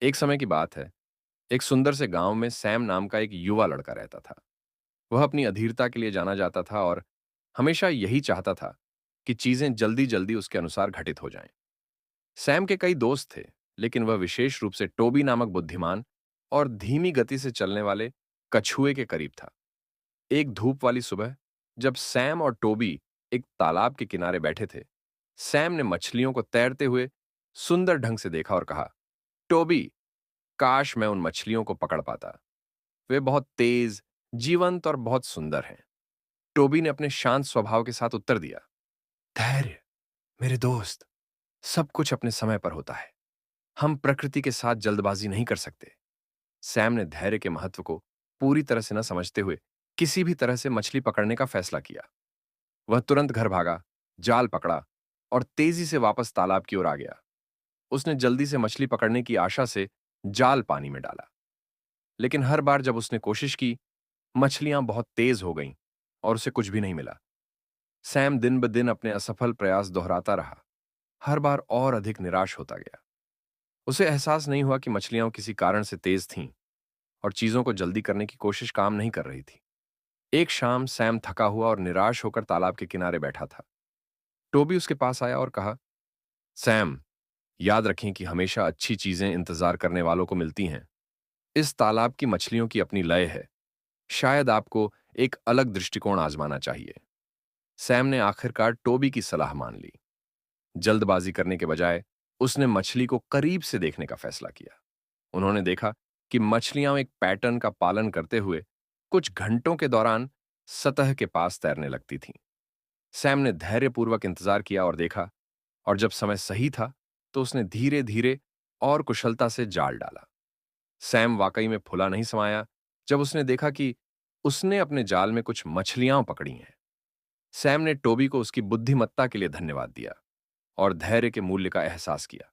एक समय की बात है। एक सुंदर से गांव में सैम नाम का एक युवा लड़का रहता था। वह अपनी अधीरता के लिए जाना जाता था और हमेशा यही चाहता था कि चीजें जल्दी जल्दी उसके अनुसार घटित हो जाएं। सैम के कई दोस्त थे, लेकिन वह विशेष रूप से टोबी नामक बुद्धिमान और धीमी गति से चलने वाले कछुए के करीब था। एक धूप वाली सुबह, जब सैम और टोबी एक तालाब के किनारे बैठे थे, सैम ने मछलियों को तैरते हुए सुंदर ढंग से देखा और कहा, टोबी, काश मैं उन मछलियों को पकड़ पाता। वे बहुत तेज, जीवंत और बहुत सुंदर हैं। टोबी ने अपने शांत स्वभाव के साथ उत्तर दिया, धैर्य मेरे दोस्त, सब कुछ अपने समय पर होता है। हम प्रकृति के साथ जल्दबाजी नहीं कर सकते। सैम ने धैर्य के महत्व को पूरी तरह से न समझते हुए किसी भी तरह से मछली पकड़ने का फैसला किया। वह तुरंत घर भागा, जाल पकड़ा और तेजी से वापस तालाब की ओर आ गया। उसने जल्दी से मछली पकड़ने की आशा से जाल पानी में डाला, लेकिन हर बार जब उसने कोशिश की, मछलियां बहुत तेज हो गईं और उसे कुछ भी नहीं मिला। सैम दिन ब दिन अपने असफल प्रयास दोहराता रहा, हर बार और अधिक निराश होता गया। उसे एहसास नहीं हुआ कि मछलियां किसी कारण से तेज थीं और चीजों को जल्दी करने की कोशिश काम नहीं कर रही थी। एक शाम सैम थका हुआ और निराश होकर तालाब के किनारे बैठा था। टोबी उसके पास आया और कहा, सैम, याद रखें कि हमेशा अच्छी चीजें इंतजार करने वालों को मिलती हैं। इस तालाब की मछलियों की अपनी लय है। शायद आपको एक अलग दृष्टिकोण आजमाना चाहिए। सैम ने आखिरकार टोबी की सलाह मान ली। जल्दबाजी करने के बजाय उसने मछली को करीब से देखने का फैसला किया। उन्होंने देखा कि मछलियां एक पैटर्न का पालन करते हुए कुछ घंटों के दौरान सतह के पास तैरने लगती थीं। सैम ने धैर्यपूर्वक इंतजार किया और देखा, और जब समय सही था, तो उसने धीरे धीरे और कुशलता से जाल डाला। सैम वाकई में फुला नहीं समाया जब उसने देखा कि उसने अपने जाल में कुछ मछलियां पकड़ी हैं। सैम ने टोबी को उसकी बुद्धिमत्ता के लिए धन्यवाद दिया और धैर्य के मूल्य का एहसास किया।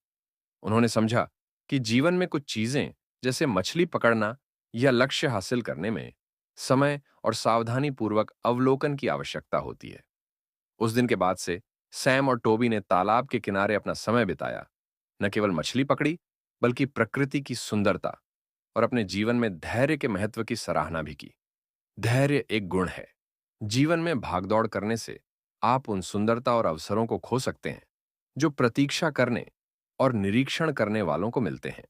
उन्होंने समझा कि जीवन में कुछ चीजें, जैसे मछली पकड़ना या लक्ष्य हासिल करने में, समय और सावधानी पूर्वक अवलोकन की आवश्यकता होती है। उस दिन के बाद से सैम और टोबी ने तालाब के किनारे अपना समय बिताया, न केवल मछली पकड़ी, बल्कि प्रकृति की सुंदरता और अपने जीवन में धैर्य के महत्व की सराहना भी की। धैर्य एक गुण है। जीवन में भागदौड़ करने से आप उन सुंदरता और अवसरों को खो सकते हैं जो प्रतीक्षा करने और निरीक्षण करने वालों को मिलते हैं।